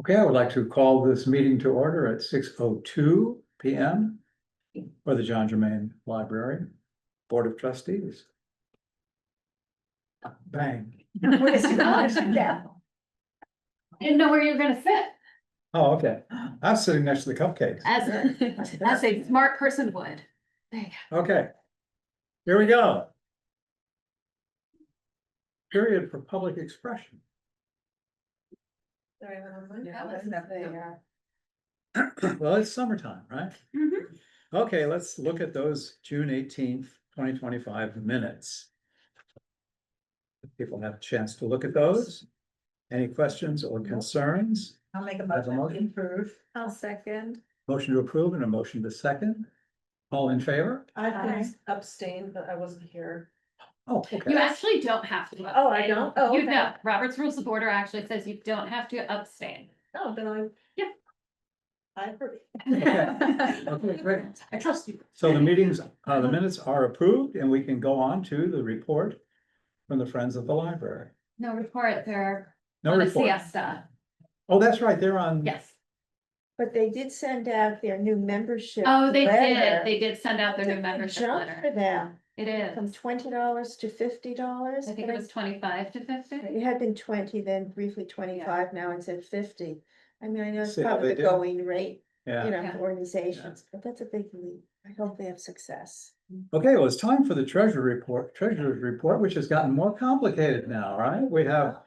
Okay, I would like to call this meeting to order at 6:02 PM for the John Germain Library Board of Trustees. Bang. Didn't know where you were gonna sit, Oh, okay. I'm sitting next to the cupcakes. as a smart person would. There you Okay. Here we go. Period for public expression. Well, it's summertime, right? go. Mhm. Okay, let's look at those June 18th, 2025 minutes. If people have a chance to look at those. Any questions or concerns? I'll make a Have a motion to improve. I'll second. Motion to approve and a motion to second. All in favor? I abstained, but I wasn't here. Oh, You okay. actually don't have to. Oh, I don't? Oh, You okay. know, Robert's Rules of Order actually says you don't have to abstain. Oh, then I. Yeah. I agree. Okay, great. I trust you. So the minutes are approved and we can go on to the report from the Friends of the Library. No report, they're No on a report. siesta. Oh, that's right, they're on. Yes. But they did send out their new membership. Oh, they letter. did send out their It's a new big membership jump letter. For them, It from is. $20 to $50. I think it was 25 to 50. It had been 20, then briefly 25, now it's at 50. I mean, I know it's See how probably they the do. going rate, Yeah. you know, Yeah. for organizations, but that's a big leap. I hope they have success. Okay, well, it's time for the treasurer's report, which has gotten more complicated now, right? We have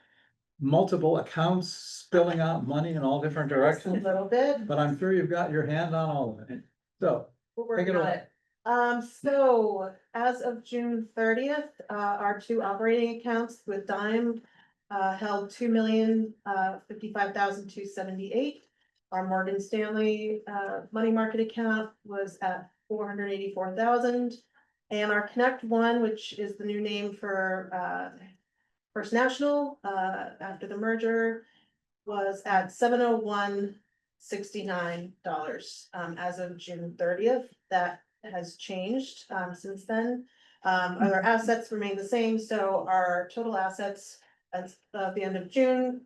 multiple accounts spilling out money in all different A directions, little bit. but I'm sure you've got your hand on all of it. So, We're Take it working on away. it. So as of June 30th, our two operating accounts with Dime held 2,055,278. Our Morgan Stanley money market account was at 484,000. And our Connect One, which is the new name for First National after the merger, was at $701.69 as of June 30th. That has changed since then. Our assets remain the same, so our total assets at the end of June,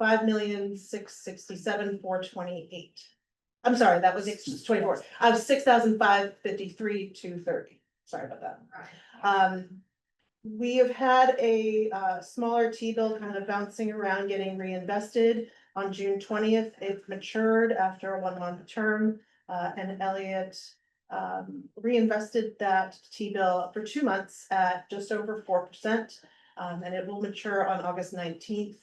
5,667,428. I'm sorry, that was 24. I was 6,553,230. Sorry about that. We have had a smaller T-bill kind of bouncing around, getting reinvested. On June 20th, it matured after a 1-month term, and Elliott reinvested that T-bill for 2 months at just over 4%. And it will mature on August 19th,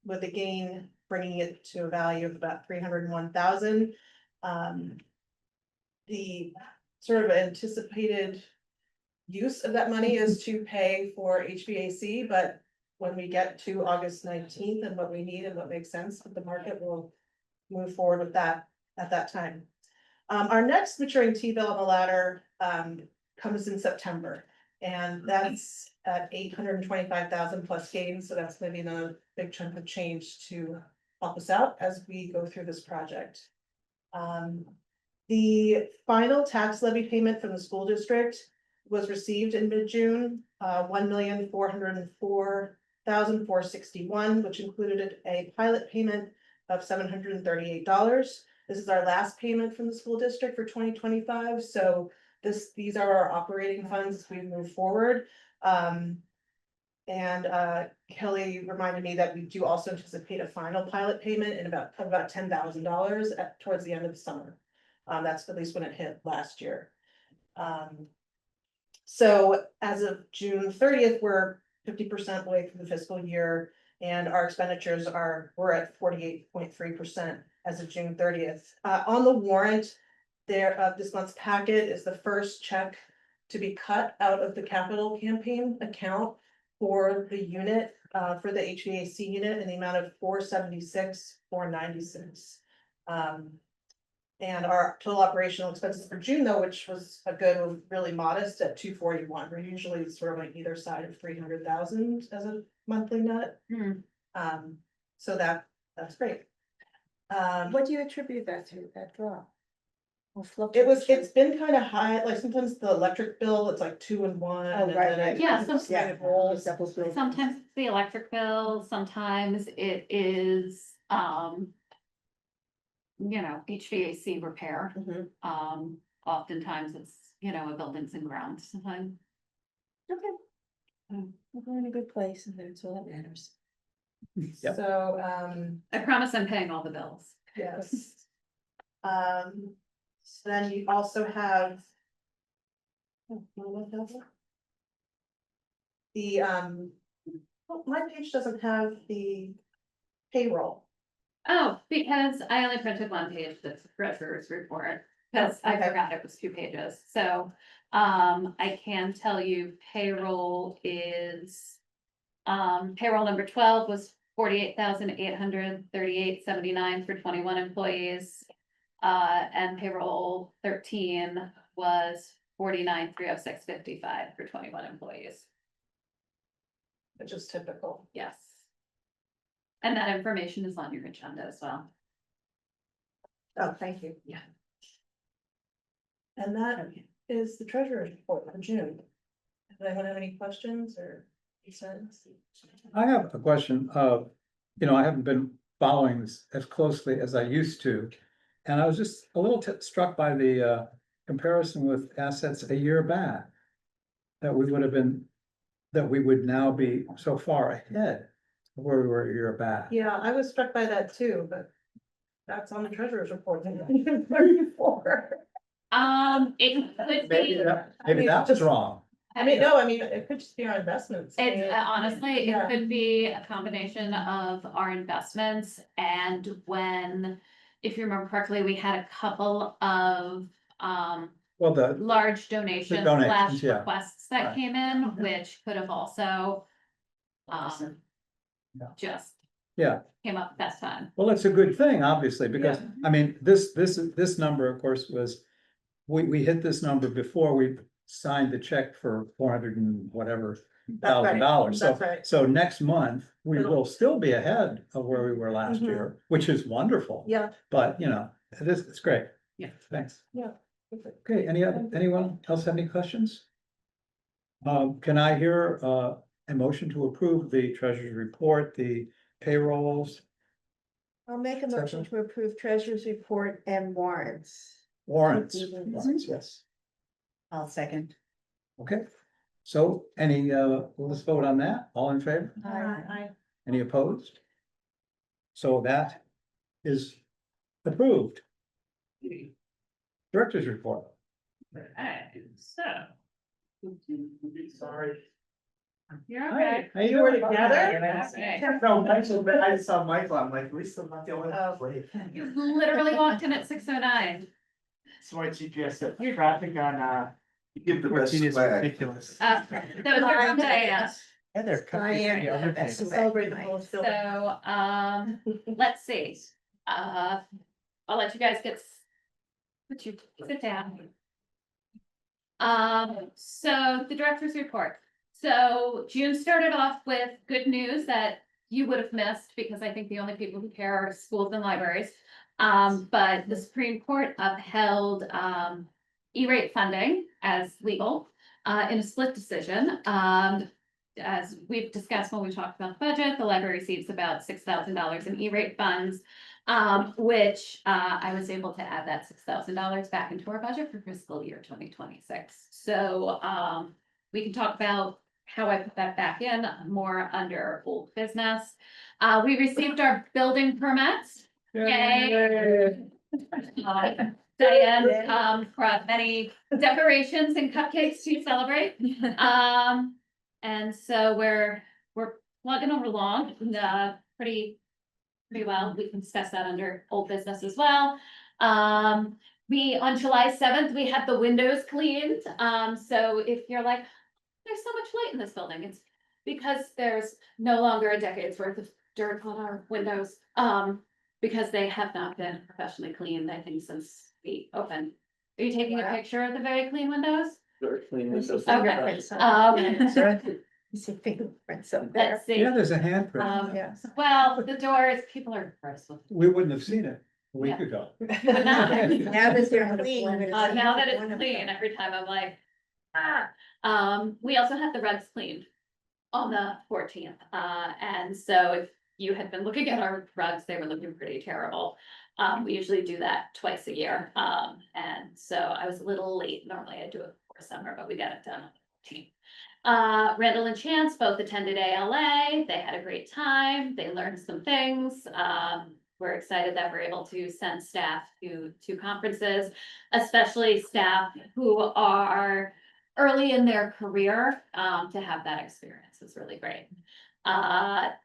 with a gain bringing it to a value of about 301,000. The sort of anticipated use of that money is to pay for HVAC, but when we get to August 19th and what we need and what makes sense with the market, we'll move forward with that at that time. Our next maturing T-bill on the ladder comes in September, and that's at 825,000 plus gains, so that's maybe a big chunk of change to help us out as we go through this project. The final tax levy payment from the school district was received in mid-June, $1,404,461, which included a pilot payment of $738. This is our last payment from the school district for 2025, so these are our operating funds as we move forward. Kelly reminded me that we do also anticipate a final pilot payment in about $10,000 towards the end of the summer. That's at least when it hit last year. So as of June 30th, we're 50% away from the fiscal year, and our expenditures we're at 48.3% as of June 30th. On the warrant there, this month's packet is the first check to be cut out of the capital campaign account for the unit, for the HVAC unit, in the amount of $476,496. And our total operational expenses for June, though, which was really modest at $241. We're usually sort of on either side of 300,000 as a monthly net. So that's great. What do you attribute that to, that drop? Or It's fluctuation? been kind of high, like sometimes the electric bill, it's like 2 and 1. Oh, and right, then right. Yeah, it rolls. Double bill. Sometimes it's the electric bill, sometimes it is You know, HVAC repair, Mhm. oftentimes it's, you know, a buildings and grounds, sometimes. Okay. We're in a good place and that's all that matters. Yep. So, I promise I'm paying all the bills. yes. So then you also have. The, well, my page doesn't have the payroll. Oh, because I only printed one page, that's the treasurer's report, because I Okay. forgot it was 2 pages, so. I can tell you payroll is. Payroll number 12 was 48,838.79 for 21 employees. And payroll 13 was 49,306.55 for 21 employees, Which is typical. yes. And that information is on your agenda as well. Oh, thank you. Yeah. And that is the treasurer's report for June. Does anyone have any questions or concerns? I have a question. I haven't been following this as closely as I used to. And I was just a little struck by the comparison with assets a year back. That we would now be so far ahead of where we were a year back. Yeah, I was struck by that too, but that's on the treasurer's report. And 34. It could Maybe be, maybe that was wrong. No, it could just be our investments. it's honestly, it Yeah. could be a combination of our investments and when. If you remember correctly, we had a couple of, Well, the, large donations donations, slash yeah. requests that Right. came in, which could have also. Yeah. Just yeah, came up at that time. well, it's a good thing, obviously, because, Yeah. I mean, this number, of course, was. We hit this number before we signed the check for 400 and whatever $1,000. That's right. So next month, we will still be ahead of where we were last Mhm. year, which is wonderful. Yeah. But, it's great. Yeah. Thanks. Yeah. Okay, anyone else have any questions? Can I hear a motion to approve the treasurer's report, the payrolls, I'll make a motion to approve treasurer's report and warrants. warrants? Mhm. Warrants, yes. I'll second. Okay, so let's vote on that. All in favor? Any opposed? So that is approved. Director's report. So. Sorry. You're Hi, okay. how you You were doing? together? Okay. No, Michael, but I just saw Michael, I'm like, at least I'm not the only Oh. one late. You literally walked in at 6:09. So my GPS said traffic on, Give the best 14 is swag. ridiculous. That was from Diana. And they're Diane, the other that's thing. the Celebrate the way. whole film. So, let's see. I'll let you guys put you, sit down. So the director's report. So June started off with good news that you would have missed because I think the only people who care are schools and libraries. But the Supreme Court upheld, E-rate funding as legal, in a split decision. As we've discussed when we talked about the budget, the library receives about $6,000 in E-rate funds. Which I was able to add that $6,000 back into our budget for fiscal year 2026. So we can talk about how I put that back in more under old business. We received our building permits. Yay! Diane brought many decorations and cupcakes to celebrate. And so we're plugging along pretty well. We can discuss that under old business as well. On July 7th, we had the windows cleaned. So if you're like, there's so much light in this building, it's because there's no longer a decade's worth of dirt on our windows. Because they have not been professionally cleaned, I think, since we opened. Are you taking a Wow. picture of the very clean windows? You see Okay. fingerprints on it. Um, You see fingerprints up there. Let's see. Yeah, there's a handprint. Yes. Well, the doors, people are impressed with. We wouldn't have seen it a week Yeah. ago. You would not. Now that they're clean. Now that it's clean, every time I'm like, ah. We also had the rugs cleaned on the 14th. And so if you had been looking at our rugs, they were looking pretty terrible. We usually do that twice a year, and so I was a little late, normally I do it before summer, but we got it done on the 15th. Randall and Chance both attended ALA, they had a great time, they learned some things. We're excited that we're able to send staff to conferences, especially staff who are early in their career, to have that experience is really great.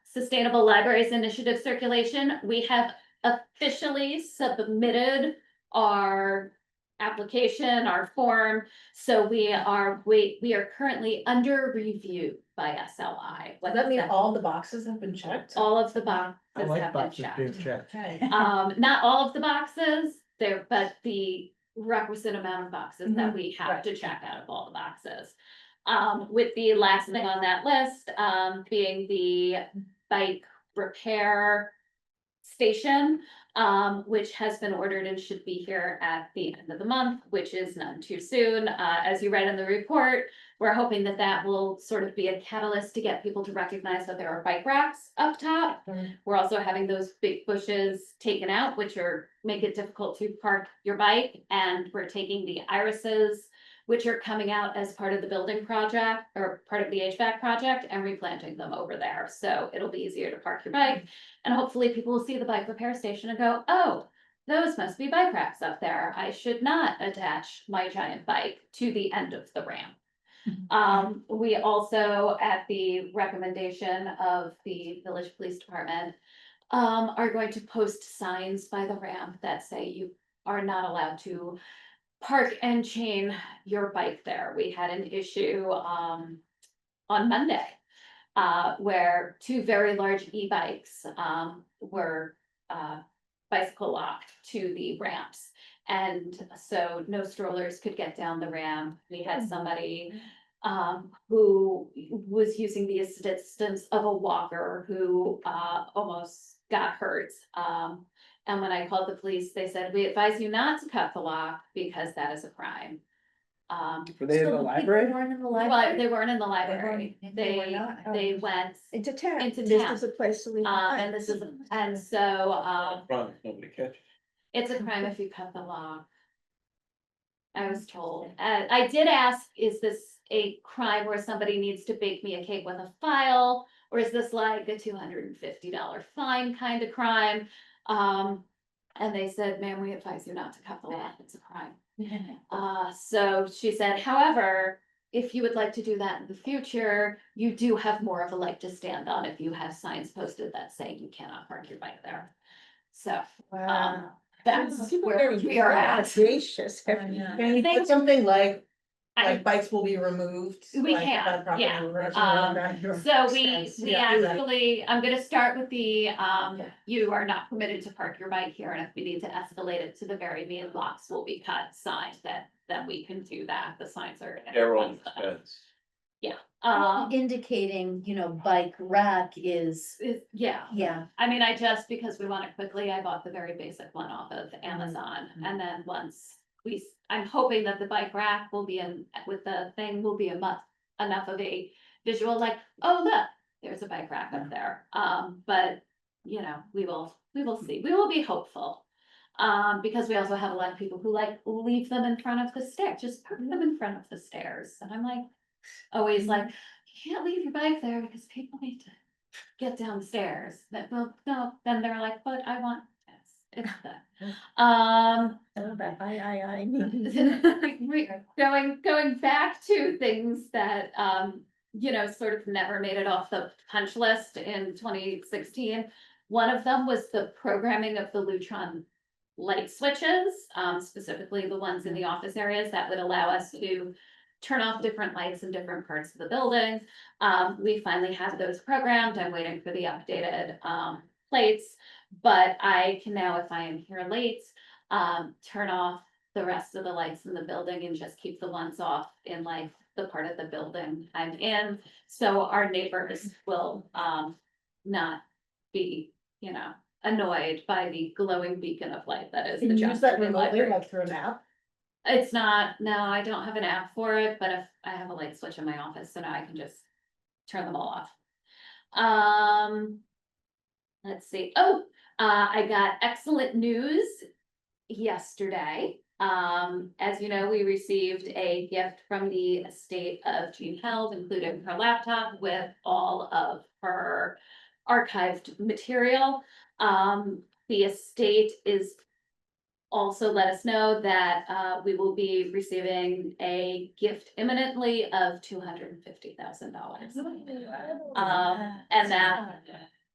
Sustainable Libraries Initiative circulation, we have officially submitted our application, our form. So we are currently under review by SLI. Does that mean all the boxes have been checked? All of the boxes I have like been boxes being checked. checked. Okay. Not all of the boxes there, but the requisite amount of boxes that Mhm, we have right. to check out of all the boxes. With the last thing on that list, being the bike repair station, which has been ordered and should be here at the end of the month, which is none too soon. As you read in the report, we're hoping that that will sort of be a catalyst to get people to recognize that there are bike racks up top. Mhm. We're also having those big bushes taken out, which make it difficult to park your bike, and we're taking the irises, which are coming out as part of the building project or part of the HVAC project, and replanting them over there. So it'll be easier to park your bike. And hopefully people will see the bike repair station and go, oh, those must be bike racks up there. I should not attach my giant bike to the end of the ramp. We also, at the recommendation of the village police department, are going to post signs by the ramp that say you are not allowed to park and chain your bike there. We had an issue, on Monday, where two very large e-bikes, were, bicycle locked to the ramps. And so no strollers could get down the ramp. We had somebody, who was using the assistance of a walker who, almost got hurt. And when I called the police, they said, we advise you not to cut the lock because that is a crime. Were they in the library? Weren't in the Well, library, they weren't in the library. They were not. They went, into town, into this town. is a place to leave. and this is, and so, Probably nobody catches. it's a crime if you cut the lock. I was told, I did ask, is this a crime where somebody needs to bake me a cake with a file? Or is this like a $250 fine kind of crime? And they said, ma'am, we advise you not to cut the lock, it's a crime. So she said, however, if you would like to do that in the future, you do have more of a leg to stand on if you have signs posted that say you cannot park your bike there. So, Wow. that's People where are we are at. Audacious. Can you put something like bikes will be removed? We like, can, by property yeah. owner or something like that? So we Yes, yeah, do that. actually, I'm gonna start with the, Okay. you are not permitted to park your bike here, and if we need to escalate it to the very main blocks will be cut signs then we can do that, the signs are. Their own expense. Indicating, bike rack is, Yeah, yeah, I mean, because we want it quickly, I bought the very basic one off of Amazon, and then once I'm hoping that the bike rack will be with the thing will be enough of a visual, like, oh, look, there's a bike rack up there. But, we will see, we will be hopeful. Because we also have a lot of people who leave them in front of the stairs, just park them in front of the stairs, and I'm like, always like, you can't leave your bike there because people need to get downstairs. Well, no, then they're like, but I want this. It's that. Going back to things that, sort of never made it off the punch list in 2016. One of them was the programming of the Lutron light switches, specifically the ones in the office areas that would allow us to turn off different lights in different parts of the building. We finally have those programmed. I'm waiting for the updated plates, but I can now, if I am here late, turn off the rest of the lights in the building and just keep the ones off in the part of the building I'm in. So our neighbors will not be, annoyed by the glowing beacon of light that is the Can you use that Johnson remotely, Library. like through an app? It's not, no, I don't have an app for it, but if I have a light switch in my office, so now I can just turn them all off. let's see, oh, I got excellent news yesterday. As you know, we received a gift from the estate of Jean Held, including her laptop with all of her archived material. The estate is also let us know that we will be receiving a gift imminently of $250,000. And that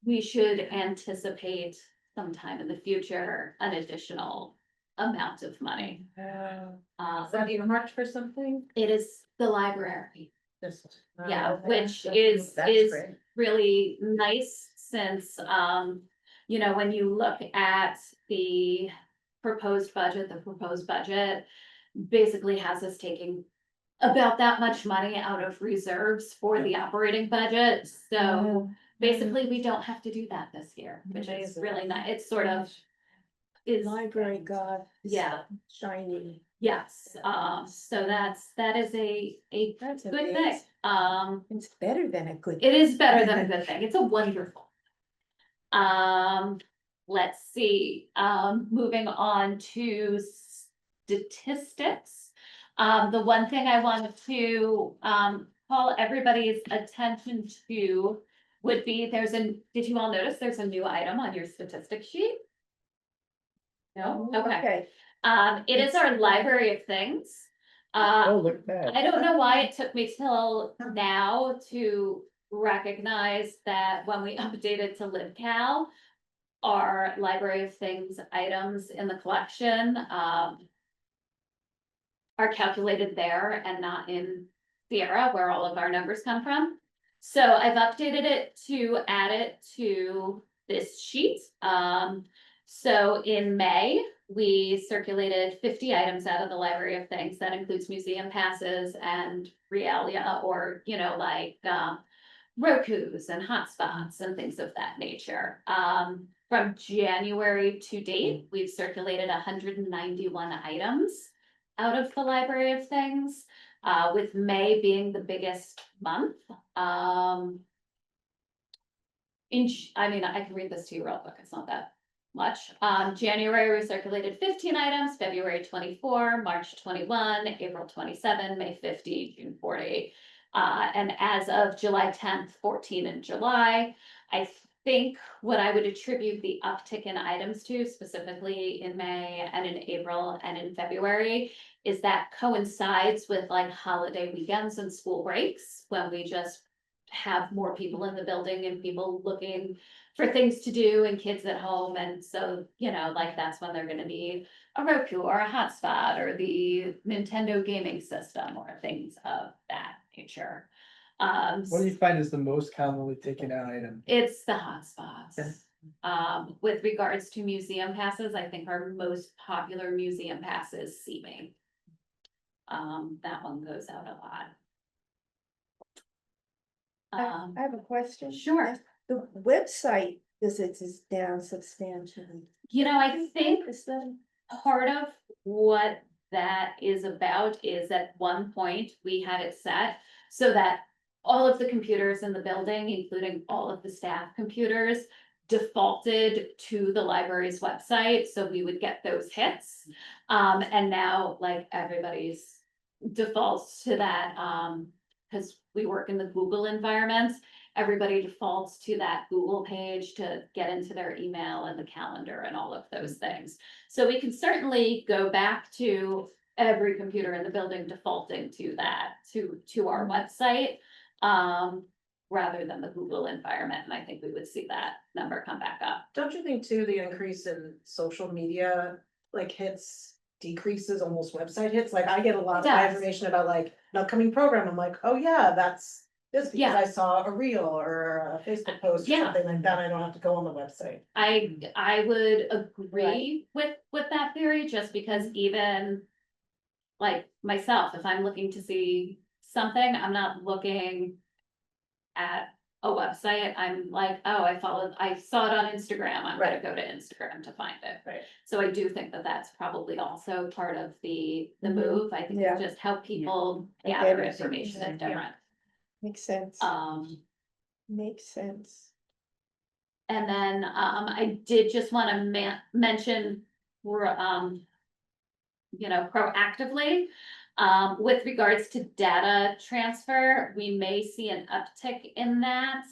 we should anticipate sometime in the future an additional amount of money. Is that earmarked for something? It is the library, Just. yeah, okay. which is That's great. really nice since, you know, when you look at the proposed budget basically has us taking about that much money out of reserves for the operating budget. So basically, we don't have to do that this year, which is Amazing. really nice. It's sort of is, Library God. is yeah, Shiny. yes. So that is a That's good thing. amazing. It's better than a good. It is better than a good thing. It's a wonderful. Let's see, moving on to statistics. The one thing I wanted to, call everybody's attention to would be did you all notice there's a new item on your statistics sheet? No? Okay. It is our library of things. look at that. I don't know why it took me till now to recognize that when we updated to LibCal, our library of things items in the collection, are calculated there and not in Sierra, where all of our numbers come from. So I've updated it to add it to this sheet. So in May, we circulated 50 items out of the library of things. That includes museum passes and realia, or, you know, like, Rokus and hotspots and things of that nature. From January to date, we've circulated 191 items out of the library of things, with May being the biggest month. I mean, I can read this to you real quick, it's not that much. January, we circulated 15 items, February 24, March 21, April 27, May 50, June 40. And as of July 10th, 14 in July, I think what I would attribute the uptick in items to, specifically in May and in April and in February, is that coincides with like holiday weekends and school breaks, when we just have more people in the building and people looking for things to do and kids at home. And so, you know, like that's when they're gonna need a Roku or a hotspot or the Nintendo gaming system or things of that nature. What do you find is the most commonly taken out item? It's the hotspots. With regards to museum passes, I think our most popular museum pass is Seaming. That one goes out a lot. I have a question. Sure. The website visits is down substantially. You know, I think Is that? part of what that is about is at one point we had it set so that all of the computers in the building, including all of the staff computers, defaulted to the library's website, so we would get those hits. And now like everybody's defaults to that, because we work in the Google environment, everybody defaults to that Google page to get into their email and the calendar and all of those things. So we can certainly go back to every computer in the building defaulting to that, to our website, rather than the Google environment. And I think we would see that number come back up. Don't you think too, the increase in social media, like hits decreases almost website hits? Like I get a lot of Does. information about like an upcoming program. I'm like, oh yeah, that's this because Yeah. I saw a reel or a Facebook post or Yeah. something like that. I don't have to go on the website. I would agree with that theory, just because even like myself, if I'm looking to see something, I'm not looking at a website. I'm like, oh, I saw it on Instagram. I'm gonna Right. go to Instagram to find it. Right. So I do think that that's probably also part of the Mhm. move. I think Yeah. it's just how people I get gather it. information is Yeah. different. Makes sense. Um, Makes sense. And then, I did just wanna mention, we're, proactively. With regards to data transfer, we may see an uptick in that,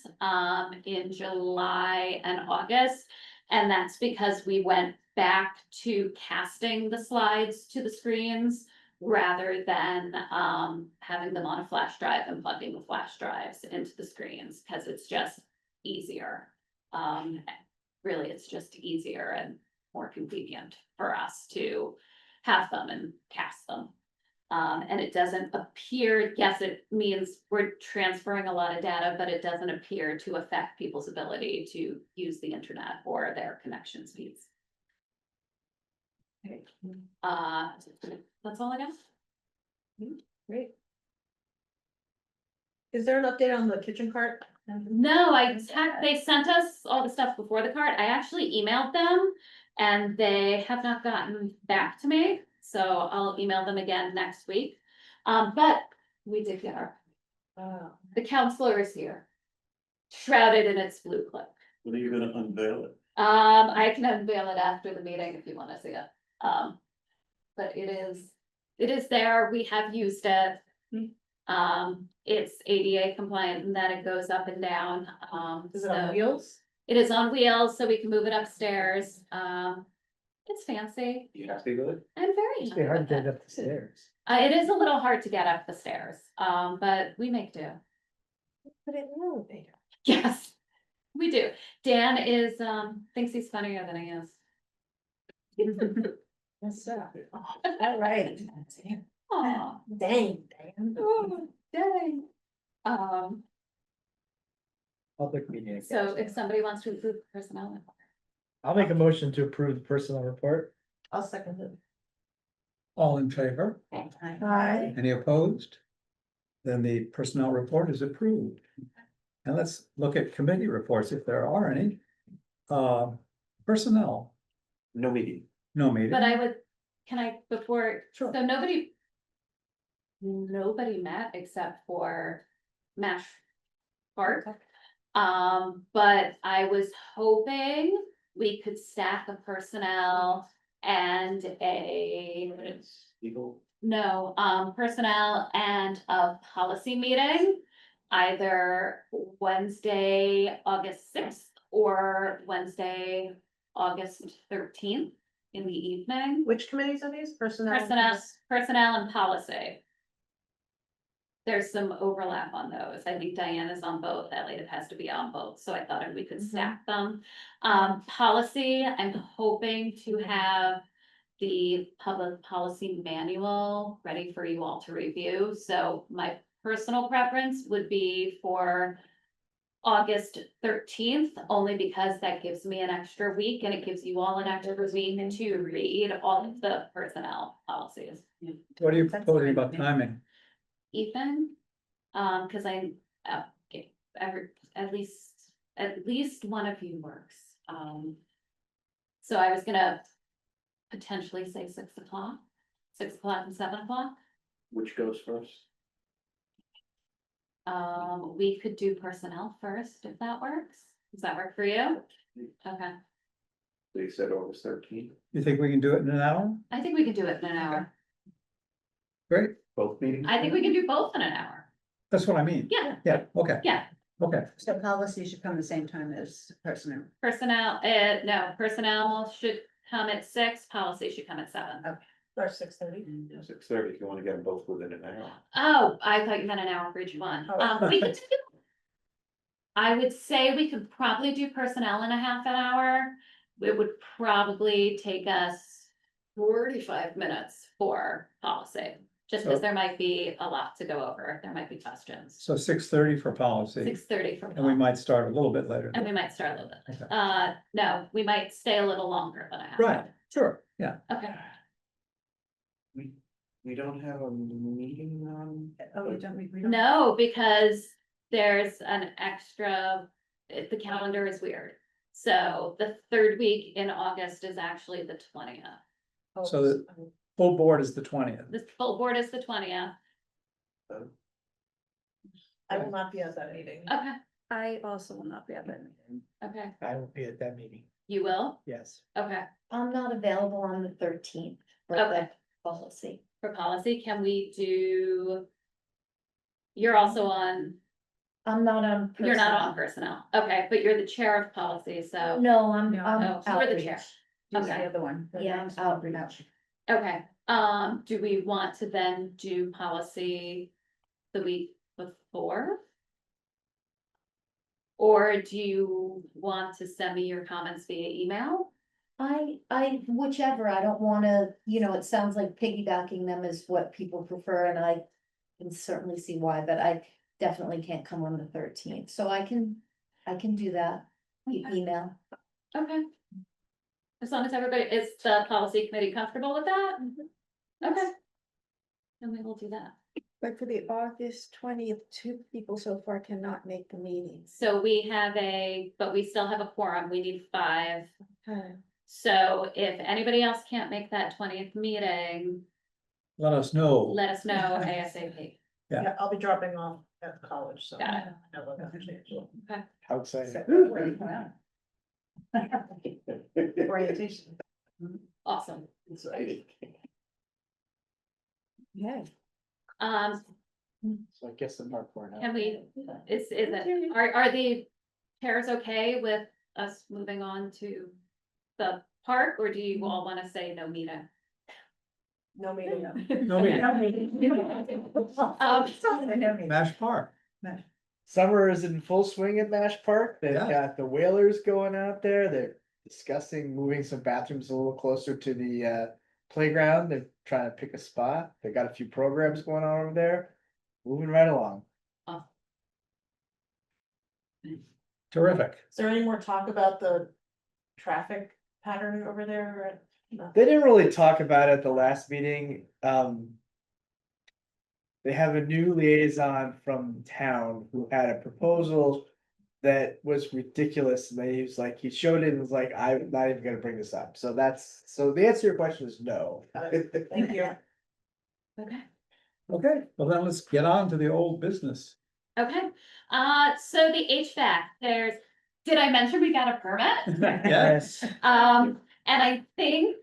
in July and August. And that's because we went back to casting the slides to the screens rather than, having them on a flash drive and plugging the flash drives into the screens, because it's just easier. Really, it's just easier and more convenient for us to have them and cast them. And it doesn't appear, yes, it means we're transferring a lot of data, but it doesn't appear to affect people's ability to use the internet or their connection speeds. That's all I got. Great. Is there an update on the kitchen cart? No, they sent us all the stuff before the cart. I actually emailed them and they have not gotten back to me. So I'll email them again next week. But we did get the counselor is here. Shrouded in its blue cloak. When are you gonna unveil it? I can unveil it after the meeting if you wanna see it. But it is there. We have used it. It's ADA compliant in that it goes up and down. Is it on so wheels? It is on wheels, so we can move it upstairs. It's fancy. You happy with it? I'm very It's happy hard with to get it. up the stairs. It is a little hard to get up the stairs, but we make do. Put it in the elevator. Yes, we do. Dan is, thinks he's funnier than he is. That's all right. Aw, Dang, Dan. oh, dang. Public meeting. So if somebody wants to approve personnel. I'll make a motion to approve the personnel report. I'll second it. All in favor? Hi. Any opposed? Then the personnel report is approved. And let's look at committee reports if there are any. Personnel, No meeting. no meeting. But I would, can I, before, Sure. so nobody met except for Mash Park. But I was hoping we could staff a personnel and personnel and a policy meeting. Either Wednesday, August 6th or Wednesday, August 13th in the evening. Which committees are these? Personnel? Personnel and policy. There's some overlap on those. I think Diane is on both. Elliot has to be on both, so I thought we could stack them. Policy, I'm hoping to have the public policy manual ready for you all to review. So my personal preference would be for August 13th, only because that gives me an extra week and it gives you all an extra week to read all of the personnel policies. What are you proposing about timing? Ethan, cause at least one of you works. So I was gonna potentially say 6 o'clock, 6 o'clock and 7 o'clock. Which goes first? We could do personnel first, if that works. Does that work for you? Okay, So you said August 13th, You think we can do it in an hour? I think we can do it in an hour. Great, both meetings? I think we can do both in an hour. that's what I mean. Yeah, Yeah, okay. yeah. Okay, So policy should come the same time as personnel. Personnel should come at 6, policy should come at 7. Or 6:30. 6:30, if you wanna get them both within an hour. Oh, I thought you meant an hour for each one. Oh. We could do. I would say we could probably do personnel in a half an hour. It would probably take us 45 minutes for policy. Just because So- there might be a lot to go over. There might be questions. so 6:30 for policy, 6:30 for. and we might start a little bit later. And we might start a little bit. Okay. No, we might stay a little longer than a half. Right, hour. sure, yeah. Okay. We don't have a meeting on. Oh, we don't. No, because there's an extra, the calendar is weird. So the third week in August is actually the 20th. So the full board is the 20th. The full board is the 20th. I will not be at that meeting. Okay, I also will not be at that meeting. Okay, I will be at that meeting, you will? yes. Okay, I'm not available on the 13th for Okay. the policy. for policy, can we do? You're also on, I'm not on. you're not on personnel. personnel, okay, but you're the chair of policy, so. No, I'm Oh, you were the chair. Who's Okay. the other one? Yeah, I'm outreach. Okay, do we want to then do policy the week before? Or do you want to send me your comments via email? Whichever, I don't wanna, it sounds like piggybacking them is what people prefer, and I can certainly see why, but I definitely can't come on the 13th, so I can do that. Email. Okay. As long as everybody, is the policy committee comfortable with that? Okay. Then we will do that. But for the August 20th, 2 people so far cannot make the meetings. So we have but we still have a quorum, we need 5. Okay. So if anybody else can't make that 20th meeting, Let us know. let us know ASAP. Yeah. Yeah, I'll be dropping off at college, so. Got it. I know what that change. How exciting. Orientation. Awesome. Yeah. So I guess the mark for now. Can we, is it, are the chairs okay with us moving on to the park, or do you all wanna say no meeting? No meeting. No meeting. Mash Park. Summer is in full swing at Mash Park. They've Yeah. got the whalers going out there. They're discussing moving some bathrooms a little closer to the playground. They're trying to pick a spot. They got a few programs going on over there. Moving right along. Terrific. Is there any more talk about the traffic pattern over there? They didn't really talk about it at the last meeting. They have a new liaison from town who had a proposal that was ridiculous. And he was like, he showed it and was like, I'm not even gonna bring this up. So so the answer to your question is no. Thank you. Okay. Okay, well then let's get on to the old business. Okay, so the HVAC, did I mention we got a permit? Yes. And I think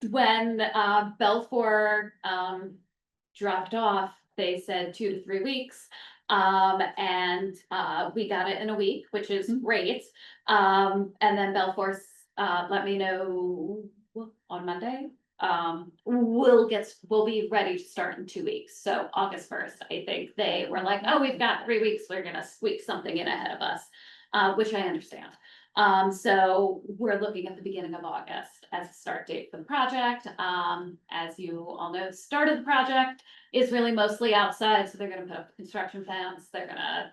when Belfour dropped off, they said 2 to 3 weeks. And we got it in a week, which is great. And then Belfour let me know on Monday. We'll be ready to start in 2 weeks. So August 1st, I think they were like, oh, we've got 3 weeks, we're gonna squeak something in ahead of us, which I understand. So we're looking at the beginning of August as a start date for the project. As you all know, the start of the project is really mostly outside, so they're gonna put up the construction fence, they're gonna,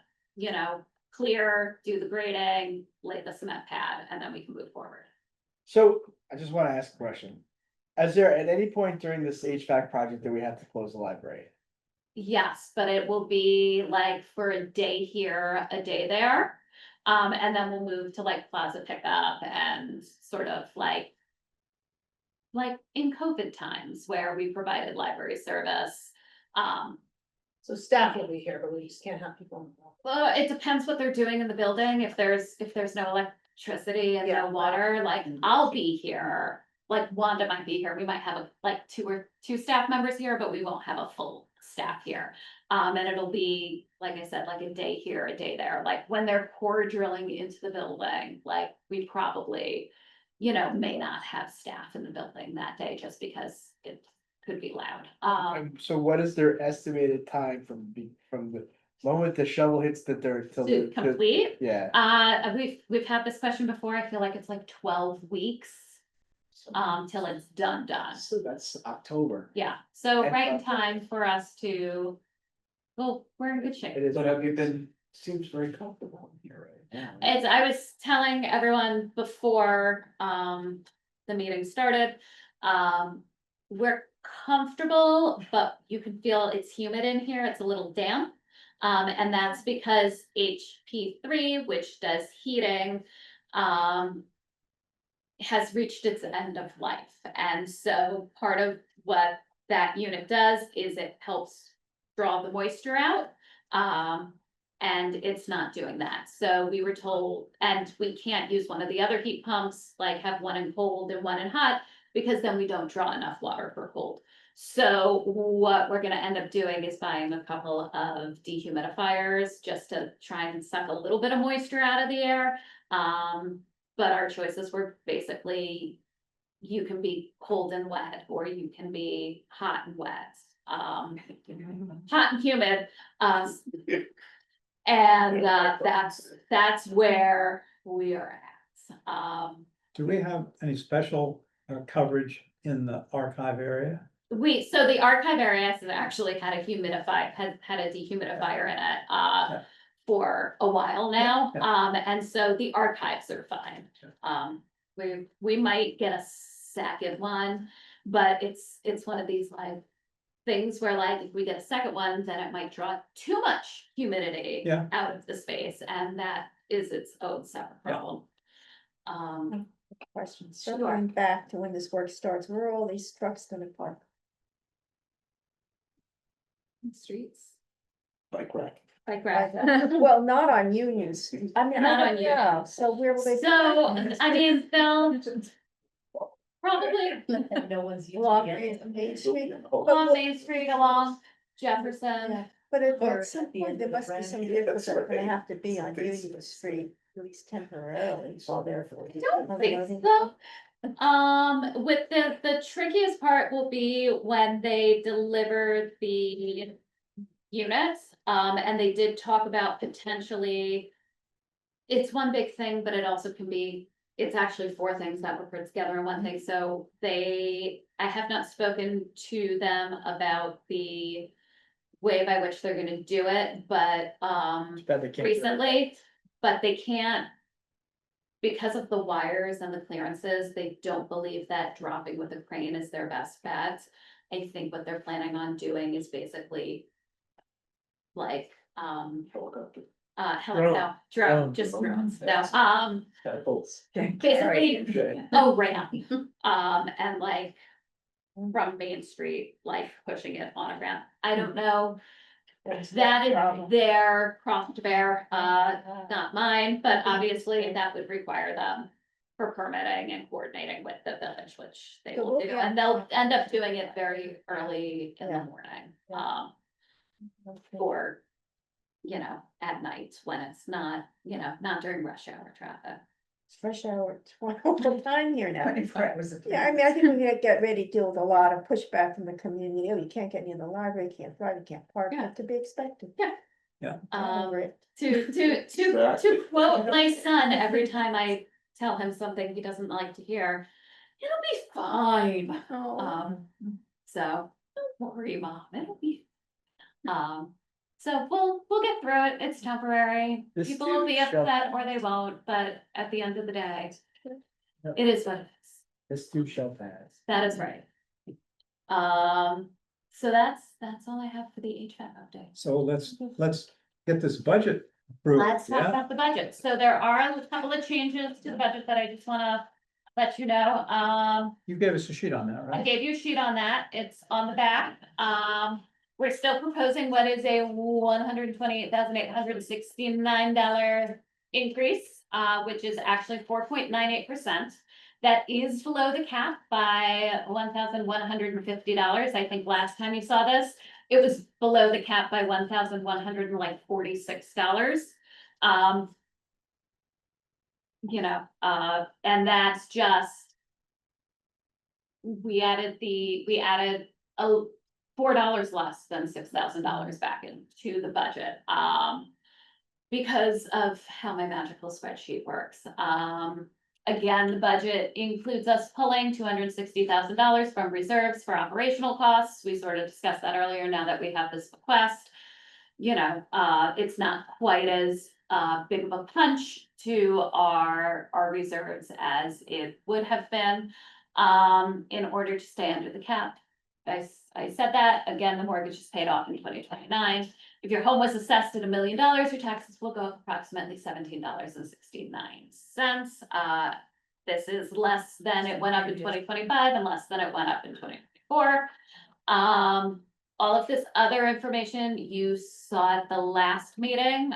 clear, do the grading, lay the cement pad, and then we can move forward. So I just wanna ask a question. Is there at any point during this HVAC project that we have to close the library? Yes, but it will be like for a day here, a day there. And then we'll move to like plaza pickup and sort of like in COVID times where we provided library service. So staff will be here, but we just can't have people. Well, it depends what they're doing in the building. If there's no electricity and Yeah. no water, like I'll be here. Like Wanda might be here. We might have like two staff members here, but we won't have a full staff here. And it'll be, like I said, like a day here, a day there. Like when they're core drilling into the building, like we probably, may not have staff in the building that day just because it could be loud. So what is their estimated time from the moment the shovel hits the dirt till To complete, yeah, we've had this question before. I feel like it's like 12 weeks. Till it's done. so that's October. Yeah, so And, right in time for us to, well, we're in good shape. It is. But have you been, seems very comfortable in here right now. As I was telling everyone before, the meeting started, we're comfortable, but you can feel it's humid in here. It's a little damp. And that's because HP3, which does heating, has reached its end of life. And so part of what that unit does is it helps draw the moisture out. and it's not doing that. So we were told, and we can't use one of the other heat pumps, like have one in cold and one in hot, because then we don't draw enough water for cold. So what we're gonna end up doing is buying a couple of dehumidifiers just to try and suck a little bit of moisture out of the air. But our choices were basically, you can be cold and wet, or you can be hot and wet. Hot and humid, and that's where we are at. Do we have any special coverage in the archive area? So the archive area has actually had a dehumidifier in it, Yeah. for a while now. Yeah. And so the archives are fine. We might get a second one, but it's one of these like things where like, if we get a second one, then it might draw too much humidity Yeah. out of the space, and that is its own separate Yeah. problem. Question, Sure. circling back to when this work starts, where are all these trucks gonna park? Streets. Like rack. Like rack. Well, not on Union Street, I mean, Not I on don't know, so where will they? So, I mean, they'll probably No one's using Along it. Main Street? along Main Street, along Jefferson. Yeah, but at Or some at the point, end there of the must be some branch. vehicles that are gonna That's have to be on right. Union Street, at least temporarily, while they're. I don't think so. With the trickiest part will be when they deliver the units. And they did talk about potentially. It's one big thing, but it also can be, it's actually four things that were put together in one thing. So I have not spoken to them about the way by which they're gonna do it, but, Bet they can't. recently, but they can't. Because of the wires and the clearances, they don't believe that dropping with a crane is their best bet. I think what they're planning on doing is basically. Like, drone, just drones, no, basically, a ramp, and like. From Main Street, like pushing it on a ramp, I don't know. That is their cross to bear, not mine, but obviously that would require them. For permitting and coordinating with the village, which they So will we'll do, get- and they'll end up doing it very early in the Yeah. morning, Yeah. or. You know, at night when it's not, not during rush hour traffic. It's fresh hour, all the time here now. 24 hours a day. Yeah, I mean, I think we're gonna get ready to deal with a lot of pushback from the community, oh, you can't get near the library, you can't drive, you can't park, Yeah. but to be expected. Yeah. Over it. To quote my son, every time I tell him something he doesn't like to hear, it'll be fine. Oh. So, don't worry, Mom, it'll be. So we'll get through it, it's temporary, This people will be too shall upset or they won't, but at the end of the day. Yep. It is what it is, This too shall pass. that is right. So that's all I have for the HVAC update. So let's get this budget approved. Let's talk Yeah, about the budget. So there are a couple of changes to the budget that I just wanna let you know. you gave us a sheet on that, I right? gave you a sheet on that. It's on the back. We're still proposing what is a $128,869 increase, which is actually 4.98%. That is below the cap by $1,150. I think last time you saw this, it was below the cap by $1,146. And that's just. We added a $4 less than $6,000 back into the budget, because of how my magical spreadsheet works. Again, the budget includes us pulling $260,000 from reserves for operational costs. We sort of discussed that earlier, now that we have this bequest. It's not quite as big of a punch to our reserves as it would have been, in order to stay under the cap. I said that, again, the mortgage is paid off in 2029. If your home was assessed at $1 million, your taxes will go up approximately $17.69. This is less than it went up in 2025 and less than it went up in 2024. all of this other information you saw at the last meeting,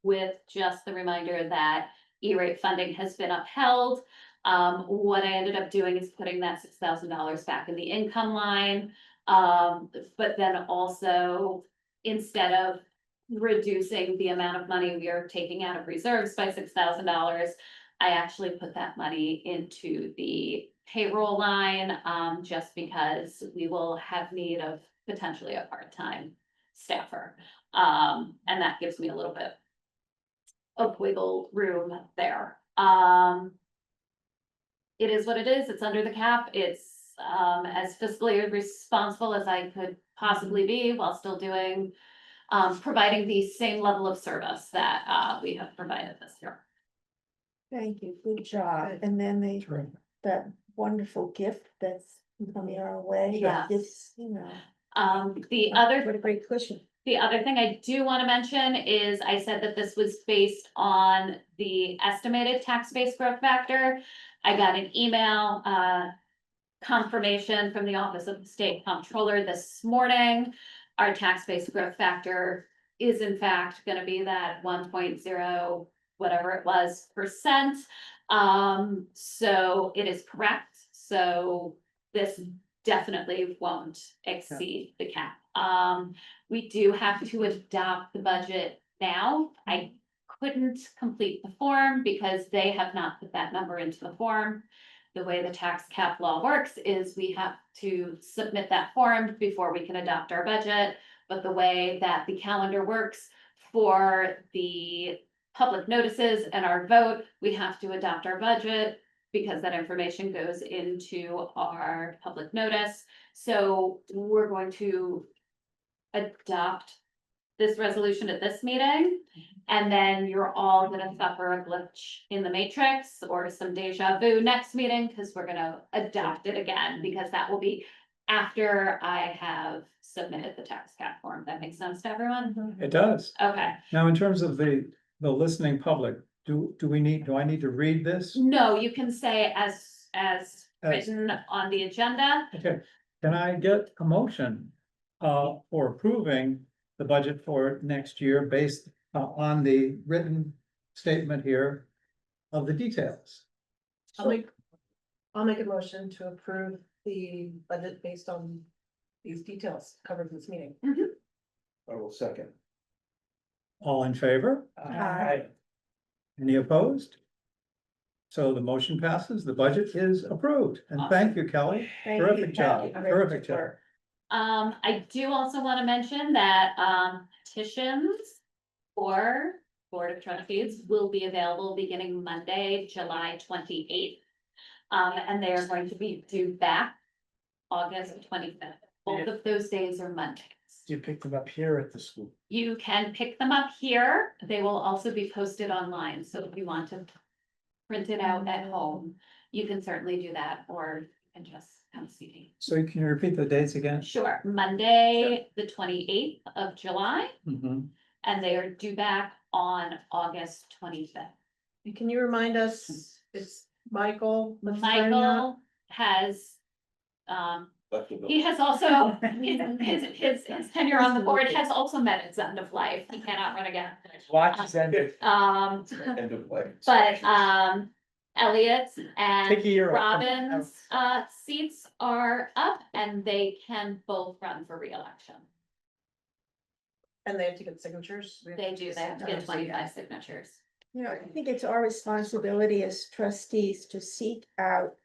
with just the reminder that E-rate funding has been upheld. What I ended up doing is putting that $6,000 back in the income line. But then also, instead of reducing the amount of money we are taking out of reserves by $6,000, I actually put that money into the payroll line, just because we will have need of potentially a part-time staffer. And that gives me a little bit of wiggle room there. It is what it is. It's under the cap. It's, as fiscally responsible as I could possibly be while still doing, providing the same level of service that, we have provided this year. Thank you, good job. And then Sure. that wonderful gift that's coming our way. Yes. It's, you know, The other what a great cushion. The other thing I do want to mention is I said that this was based on the estimated tax base growth factor. I got an email confirmation from the Office of the State Comptroller this morning. Our tax base growth factor is in fact going to be that 1.0, whatever it was, %. So it is correct. So this definitely won't exceed the cap. We do have to adopt the budget now. I couldn't complete the form because they have not put that number into the form. The way the tax cap law works is we have to submit that form before we can adopt our budget. But the way that the calendar works for the public notices and our vote, we have to adopt our budget because that information goes into our public notice. So we're going to adopt this resolution at this meeting. And then you're all gonna suffer a glitch in the matrix or some deja vu next meeting, because we're gonna adopt it again, because that will be after I have submitted the tax cap form. That makes sense to everyone? It does. Okay, Now, in terms of the listening public, do I need to read this? no, you can say as written on the agenda. Okay, can I get a motion for approving the budget for next year based on the written statement here of the details? I'll make a motion to approve the budget based on these details covered in this meeting. I will second. All in favor? Aye. Any opposed? So the motion passes, the budget is approved, and thank you, Kelly. Thank you, Terrific job, Patty. Great terrific job. work. I do also want to mention that, petitions for Board of Trustees will be available beginning Monday, July 28th. And they are going to be due back August 25th. Both of those days are Mondays. You picked them up here at the school. You can pick them up here. They will also be posted online, so if you want to print it out at home, you can certainly do that, or you can just come see me. So can you repeat the dates again? Sure, Monday, the 28th of July, Mhm. and they are due back on August 25th. And can you remind us, it's Michael? let's sign that? Michael has, he has also, his tenure on the board has also met its end of life. He cannot run again. Watch is ended. End of life. But, Elliot's Take and a year off. Robin's, seats are up and they can both run for reelection. And they have to get signatures? They do, they have to get 25 signatures. You know, I think it's our responsibility as trustees to seek out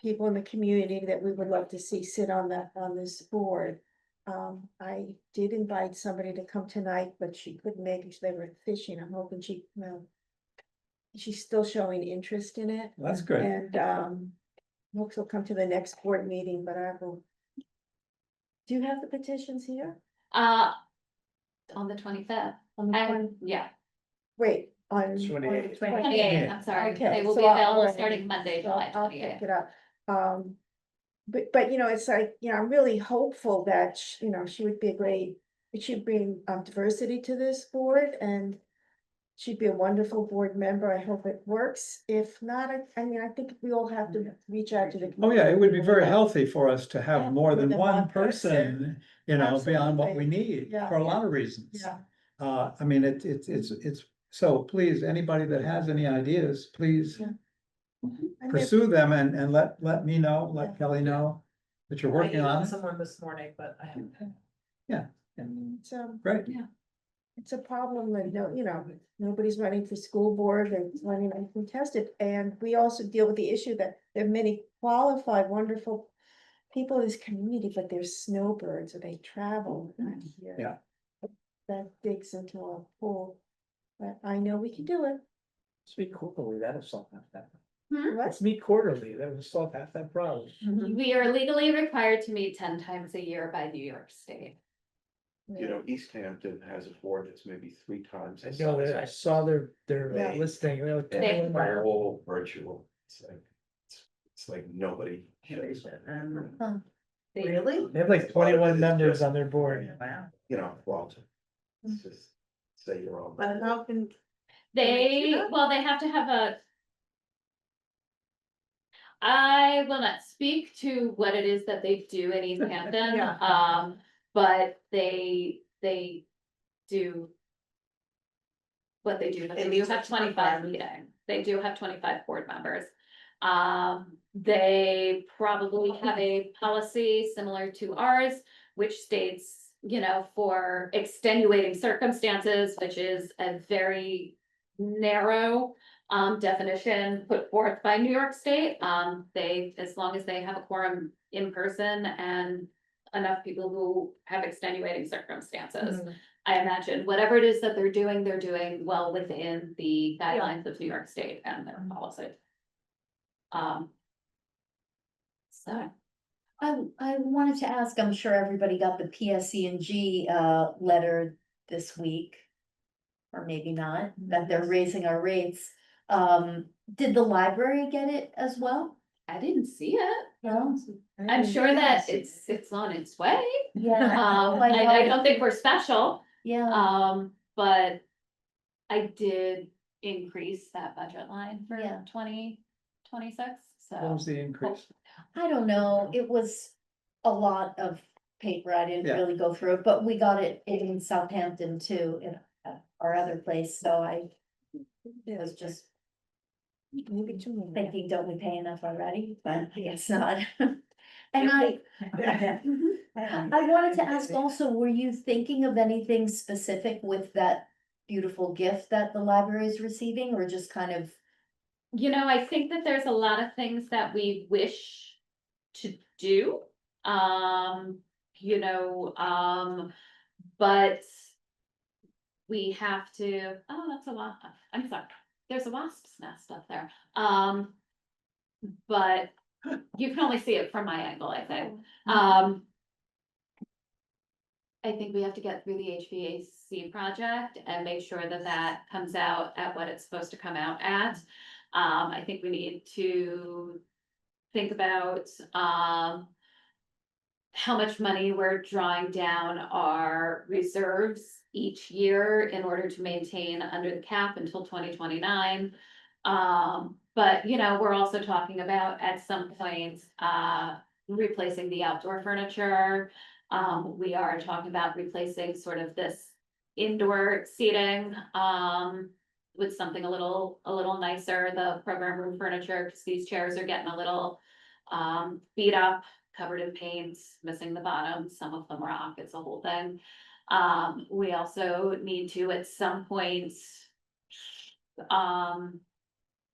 people in the community that we would love to see sit on this board. I did invite somebody to come tonight, but she couldn't make it. They were fishing. I'm hoping she's still showing interest in it. That's good. And hope she'll come to the next board meeting, but I will. Do you have the petitions here? On the 25th. On the 20 Yeah, Wait, on. 28th. 28th, I'm sorry. Okay, They will so be I'll- available alright. starting Monday, So July I'll pick 28th. it up. But you know, it's like, you know, I'm really hopeful that, you know, she would be a great, it should bring diversity to this board and she'd be a wonderful board member. I hope it works. If not, I mean, I think we all have to reach out to the. Oh, yeah, it would be very community. healthy for us to Yeah, have more than one person. person, you know, beyond what we Absolutely. need Yeah, for a yeah. lot of reasons. Yeah. I mean, it's, so please, anybody that has any ideas, please Yeah. I mean, pursue them and let me know, let Yeah. Kelly know that you're I working on emailed it. someone this morning, but I haven't. and it's, Great. it's a problem that nobody's running for school board, they're running uncontested. And we also deal with the issue that there are many qualified, wonderful people in this community, but they're snowbirds or they travel not here. Yeah. That digs into our pool. But I know we can do it. Let's meet quarterly, that'll solve half that. Hmm? Let's meet quarterly, that will solve half that problem. We are legally required to meet 10 times a year by New York State. You know, East Hampton has a board that's maybe 3 times. I the know that, I size. saw their Yeah. listing, you know, And 21 they're miles. all virtual. It's like nobody shows up. Really? They have like 21 members on their board. Wow. You know, well, it's just say you're on. But how can, They, well, they have to have a. I will not speak to what it is that they do in East Hampton, Yeah. but they do. What they do, but It they do means have it's 25 required. meetings, they do have 25 board members. They probably have a policy similar to ours, which states, for extenuating circumstances, which is a very narrow definition put forth by New York State. They, as long as they have a quorum in person and enough people who have extenuating circumstances. I imagine whatever it is that they're doing well within the guidelines of New York State and their policy. So, I wanted to ask, I'm sure everybody got the PSE&G letter this week. Or maybe not, that they're raising our rates. Did the library get it as well? I didn't see it. No? I'm sure that it's on its way. Yeah. I don't think we're special, Yeah, but I did increase that budget line for Yeah. 2026, What so. was the increase? I don't know, it was a lot of paper, I didn't Yeah. really go through it, but we got it in Southampton too, in our other place, so I was just Maybe too many. thinking, don't we pay enough already? But I guess not. And I wanted to ask also, were you thinking of anything specific with that beautiful gift that the library is receiving, or just kind of? I think that there's a lot of things that we wish to do. But we have to, oh, that's a wasp, I'm sorry, there's a wasp's nest up there. But you can only see it from my angle, I think. I think we have to get through the HVAC project and make sure that that comes out at what it's supposed to come out at. I think we need to think about, how much money we're drawing down our reserves each year in order to maintain under the cap until 2029. But we're also talking about at some point, replacing the outdoor furniture. We are talking about replacing sort of this indoor seating, with something a little nicer, the program room furniture, because these chairs are getting a little beat up, covered in paint, missing the bottom, some of them rock, it's a whole thing. We also need to, at some point,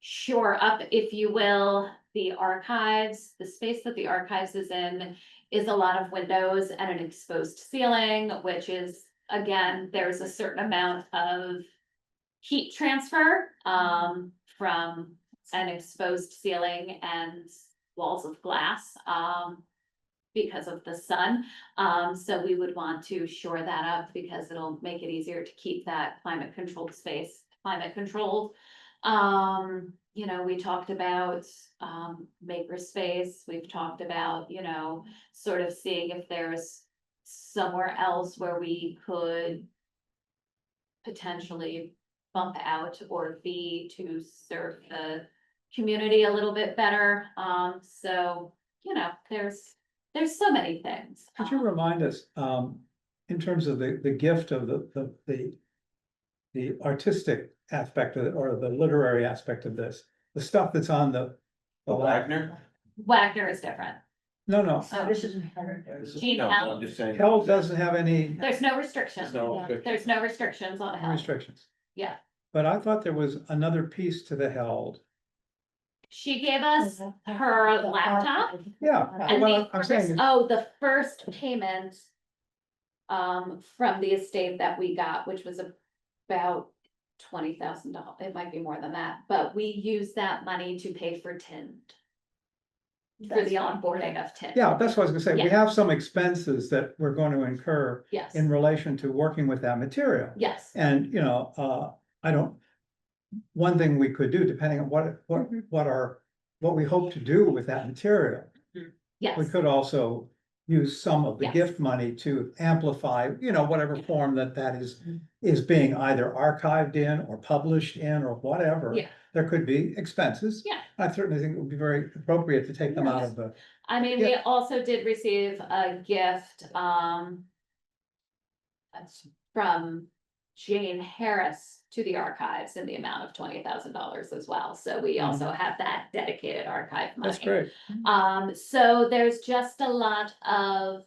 shore up, if you will, the archives. The space that the archives is in is a lot of windows and an exposed ceiling, which is, again, there's a certain amount of heat transfer from an exposed ceiling and walls of glass because of the sun. So we would want to shore that up because it'll make it easier to keep that climate controlled space, climate controlled. We talked about makerspace. We've talked about, sort of seeing if there's somewhere else where we could potentially bump out, or B, to serve the community a little bit better. So, you know, there's so many things. Could you remind us, in terms of the gift of the artistic aspect of it, or the literary aspect of this, the stuff that's on the. Wagner? Wagner is different. No, Oh, This is. Gene No, Hell. I'm just saying. Hell doesn't have any There's no restrictions. There's no restriction. There's no restrictions on Hell. restrictions. Yeah. But I thought there was another piece to the held. She gave us her laptop. Yeah, And what the I'm first, saying is, the first payment. From the estate that we got, which was about $20,000, it might be more than that, but we used that money to pay for Tind. For the onboarding of Tind. yeah, that's what I was gonna say. We Yeah. have some expenses that we're going to incur Yes, in relation to working with that material. yes, And, you know, I don't, one thing we could do, depending on what we hope to do with that material. We yes, could also use some of the Yes. gift money to amplify, you know, whatever form that is being either archived in or published in or whatever. Yeah. There could be expenses. Yeah. I certainly think it would be very appropriate to take them out of the, I mean, we also did receive a gift, that's from Jane Harris to the archives in the amount of $20,000 as well, so we also have that dedicated archive money. that's great. So there's just a lot of,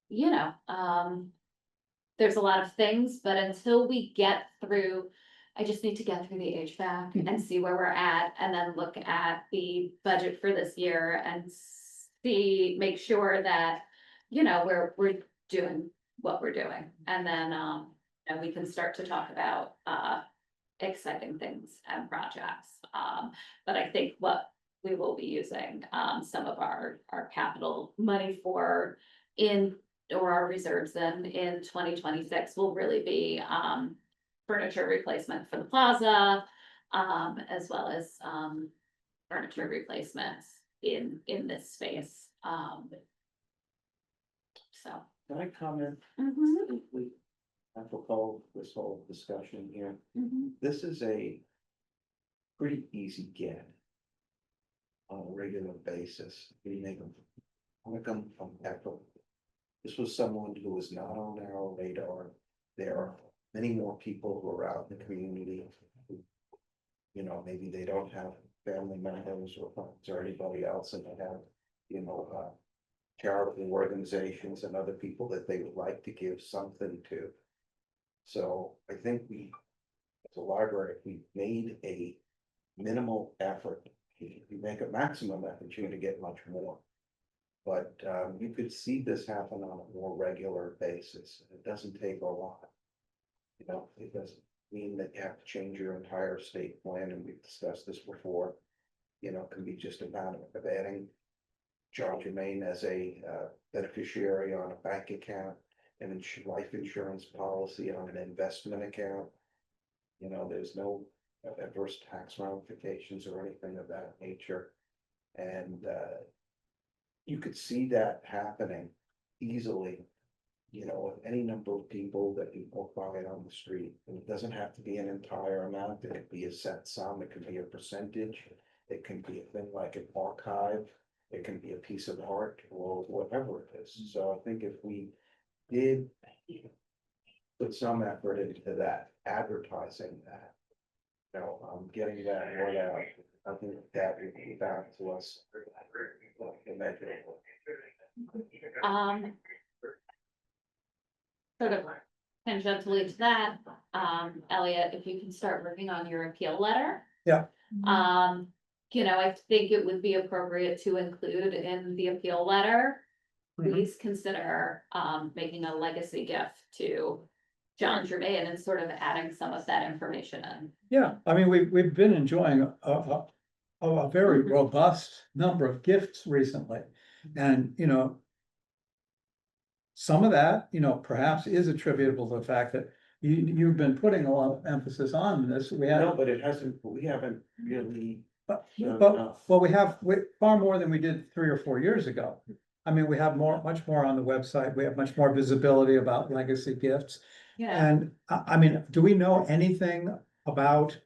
you know, there's a lot of things, but until we get through, I just need to get through the HVAC and see where we're at, and then look at the budget for this year and see, make sure that, you know, we're doing what we're doing, and then, and we can start to talk about, exciting things and projects. But I think what we will be using, some of our capital money for or our reserves in 2026 will really be, furniture replacement for the plaza, as well as, furniture replacements in this space, so. Can I comment Mhm, briefly apropos this whole discussion here? mhm. This is a pretty easy get on a regular basis. We make them, come from Echo. This was someone who was not on our radar. There are many more people who are out in the community who, you know, maybe they don't have family members or friends or anybody else, and they have, you know, charitable organizations and other people that they would like to give something to. So I think we, as a library, we made a minimal effort. If you make a maximum effort, you're gonna get much more. But you could see this happen on a more regular basis. It doesn't take a lot. You know, it doesn't mean that you have to change your entire state plan, and we've discussed this before. You know, it can be just a matter of adding John Jermaine as a beneficiary on a bank account, and life insurance policy on an investment account. You know, there's no adverse tax ramifications or anything of that nature. And you could see that happening easily, you know, with any number of people that you walk by it on the street. And it doesn't have to be an entire amount. It could be a set sum, it could be a percentage, it can be a thing like an archive. It can be a piece of art or whatever it is. So I think if we did put some effort into that, advertising that, you know, getting that word out, I think that would be back to us. Immeasurable. Sort of tangentially to that, Elliot, if you can start working on your appeal letter. Yeah. You know, I think it would be appropriate to include in the appeal letter. Mhm. Please consider, making a legacy gift to John Germain and sort of adding some of that information in. Yeah, I mean, we've been enjoying a very robust number of gifts recently. And, you know, some of that, you know, perhaps is attributable to the fact that you've been putting a lot of emphasis on this. We No, had, but it hasn't, we haven't really. but, done but, enough. well, we have far more than we did 3 or 4 years ago. I mean, we have much more on the website. We have much more visibility about legacy gifts. you know. And I mean, do we know anything about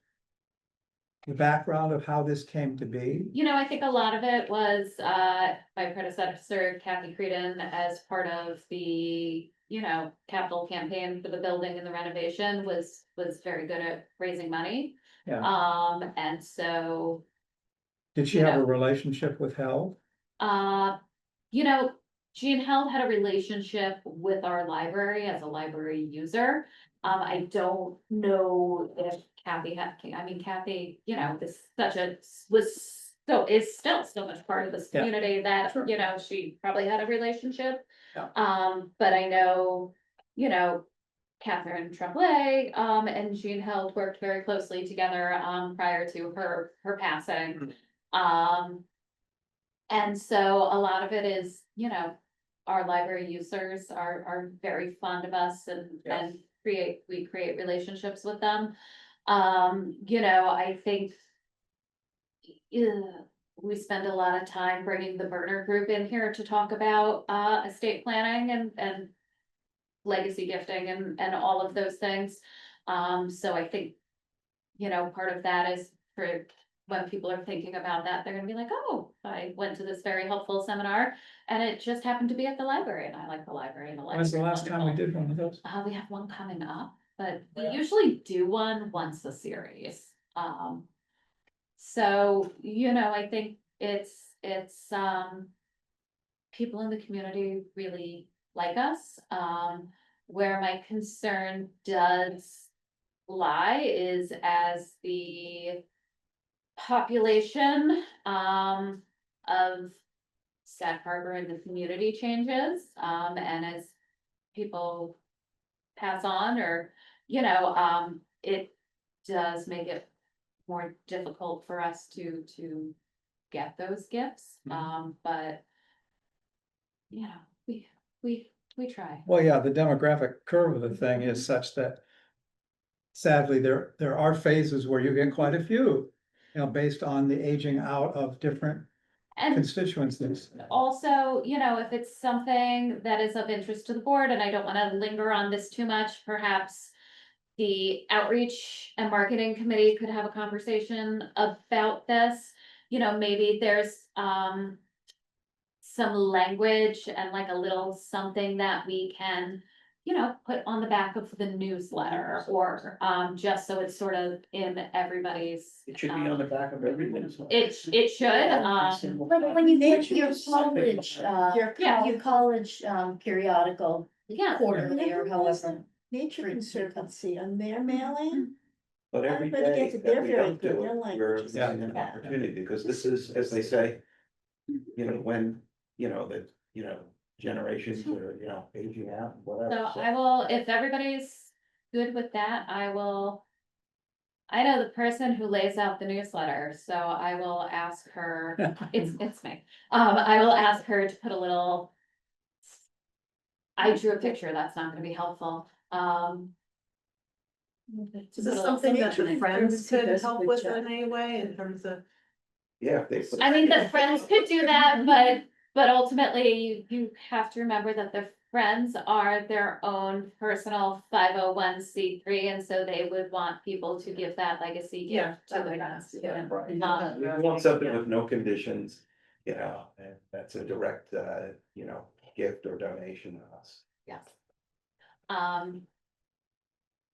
the background of how this came to be? You know, I think a lot of it was, my predecessor Kathy Creedon as part of the, you know, capital campaign for the building and the renovation was very good at raising money. Yeah. And so, Did she you have a know. relationship with Held? You know, Jean Held had a relationship with our library as a library user. I don't know if Kathy had, I mean, Kathy, you know, is still so much part of this Yeah. community that, Sure. you know, she probably had a relationship. Yeah. But I know, you know, Catherine Tremblay, and Jean Held worked very closely together, prior to her passing. And so a lot of it is, you know, our library users are very fond of us and we create relationships with them. You know, I think. We spend a lot of time bringing the burner group in here to talk about, estate planning and legacy gifting and all of those things. So I think, you know, part of that is for when people are thinking about that, they're gonna be like, oh, I went to this very helpful seminar and it just happened to be at the library and I like the library and the library. When's the last time we wonderful. did one of those? We have one coming up, but we usually do one once a series. So, you know, I think it's, people in the community really like us. Where my concern does lie is as the population, of Sag Harbor and the community changes, and as people pass on or, you know, it does make it more difficult for us to get those gifts. But, you know, we try. Well, yeah, the demographic curve of the thing is such that sadly, there are phases where you get quite a few, you know, based on the aging out of different And constituencies. also, you know, if it's something that is of interest to the board, and I don't wanna linger on this too much, perhaps. The outreach and marketing committee could have a conversation about this, you know, maybe there's, some language and like a little something that we can, you know, put on the back of the newsletter or, just so it's sort of in everybody's. It should be on the back of everything. It should, Like when you get your college, Yeah. your college, periodical, yeah, quarterly or however. Nature Conservancy on their mailing. But every Everybody day gets it. that They're we very don't good. do Their it, language we're is missing an good. opportunity, because this is, as they say. You know, when, you know, that, you know, generations are, you know, aging out, whatever. so I will, if everybody's good with that, I will. I know the person who lays out the newsletter, so I will ask her, it's me, I will ask her to put a little. I drew a picture, that's not gonna be helpful, Is this something that the friends could help with in any way in terms of? Yeah, if they put. I mean, the friends could do that, but ultimately you have to remember that the friends are their own personal 501(c)(3), and so they would want people to give that legacy Yeah, gift to that the makes friends. sense, yeah. We want something with no conditions, you know, and that's a direct, you know, gift or donation to us. Yes.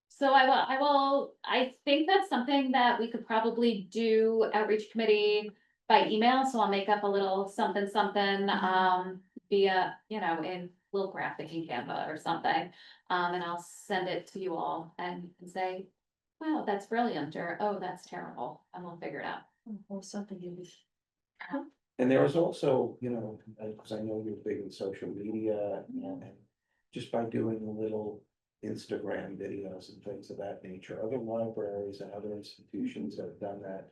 So I think that's something that we could probably do outreach committee by email, so I'll make up a little something, via, you know, in little graphic in Canva or something. And I'll send it to you all and say, wow, that's brilliant, or, oh, that's terrible, and we'll figure it out. Or something you wish. And there was also, you know, because I know you're big in social media, and just by doing a little Instagram videos and things of that nature, other libraries and other institutions have done that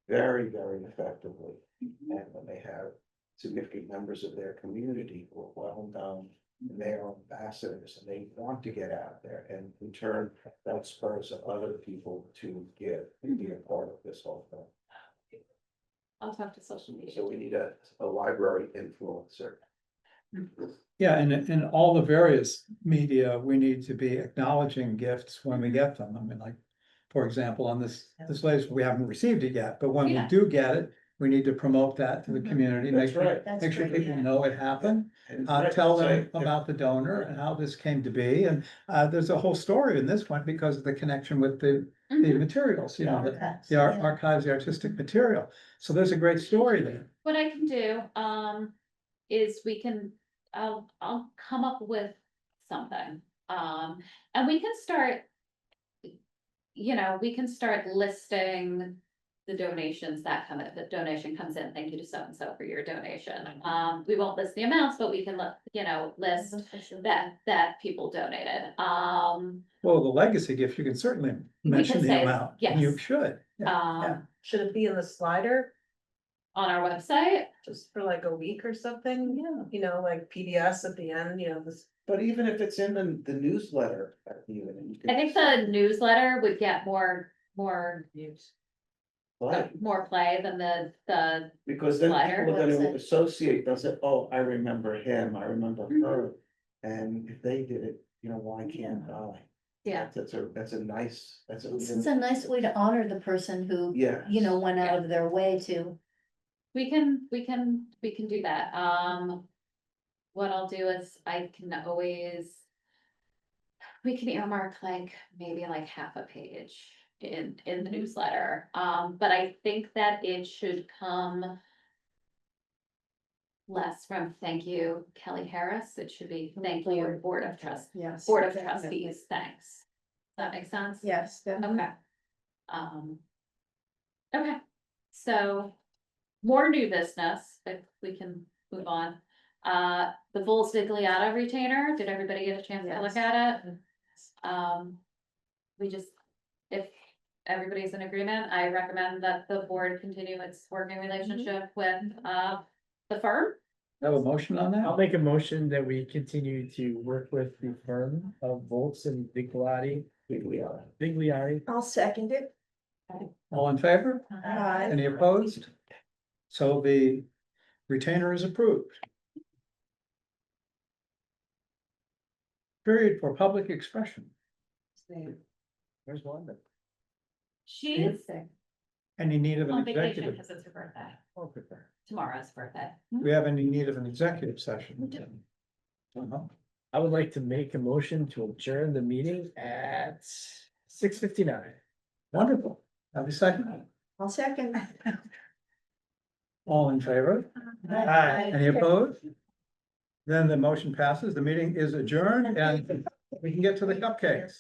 very, very effectively. And when they have significant members of their community who are well known, and they are ambassadors, and they want to get out there, and in turn, that spurs other people to give and be a part of this whole thing. I'll talk to social media. So we need a library influencer. Yeah, and in all the various media, we need to be acknowledging gifts when we get them. I mean, like, for example, on this latest, we haven't received it yet, but when we Yeah. do get it, we need to promote that to the Mhm. community, make That's sure, right. That's make sure great, people yeah. know it happened. And Tell them say- about the donor and how this came to be, and there's a whole story in this one because of the connection with the Mhm. materials, you know, Archives, the yeah. archives, the artistic material. So there's a great story there. What I can do, is I'll come up with something. And we can start. We can start listing the donations that come in. If the donation comes in, thank you to so-and-so for your donation. We won't list the amounts, but we can list that people donated. Well, the legacy gift, you can certainly mention the say, amount, and you yes. should. Yeah. Should it be in the slider On our website, just for like a week or something? Yeah. You know, like PBS at the end, this. But even if it's in the newsletter, you can. I think the newsletter would get more play than the, Because then flyer, people are gonna website. associate, they'll say, oh, I remember him, I remember Mhm. her. And if they did it, why can't I? yeah, That's a nice, that's a. It's a nice way to honor the person who, Yeah. went out of their way to. we can do that. What I'll do is I can always. We can earmark like maybe like half a page in the newsletter, but I think that it should come. Less from thank you, Kelly Harris. It should be thank you, Board of Yes. Board of definitely. Trustees, thanks. Does that make sense? Yes, definitely. Okay. Okay, so more new business, if we can move on. The Vols Vigliata retainer, did everybody get a chance to look at it? We just, if everybody's in agreement, I recommend that the board continue its working relationship with, the firm. Have a motion on I'll that? make a motion that we continue to work with the firm of Volts and Bigliotti. I'll second it. All in favor? Aye. Any opposed? So the retainer is approved. Period for public expression. There's one that. She's Any need of an on vacation executive? because it's her birthday, Oh, good for her. tomorrow's birthday. We have any need of an executive session? We do. Uh-huh. I would like to make a motion to adjourn the meeting at 6:59. Wonderful. Have a second. I'll second. All in favor? Aye. Any opposed? Then the motion passes. The meeting is adjourned and we can get to the cupcakes.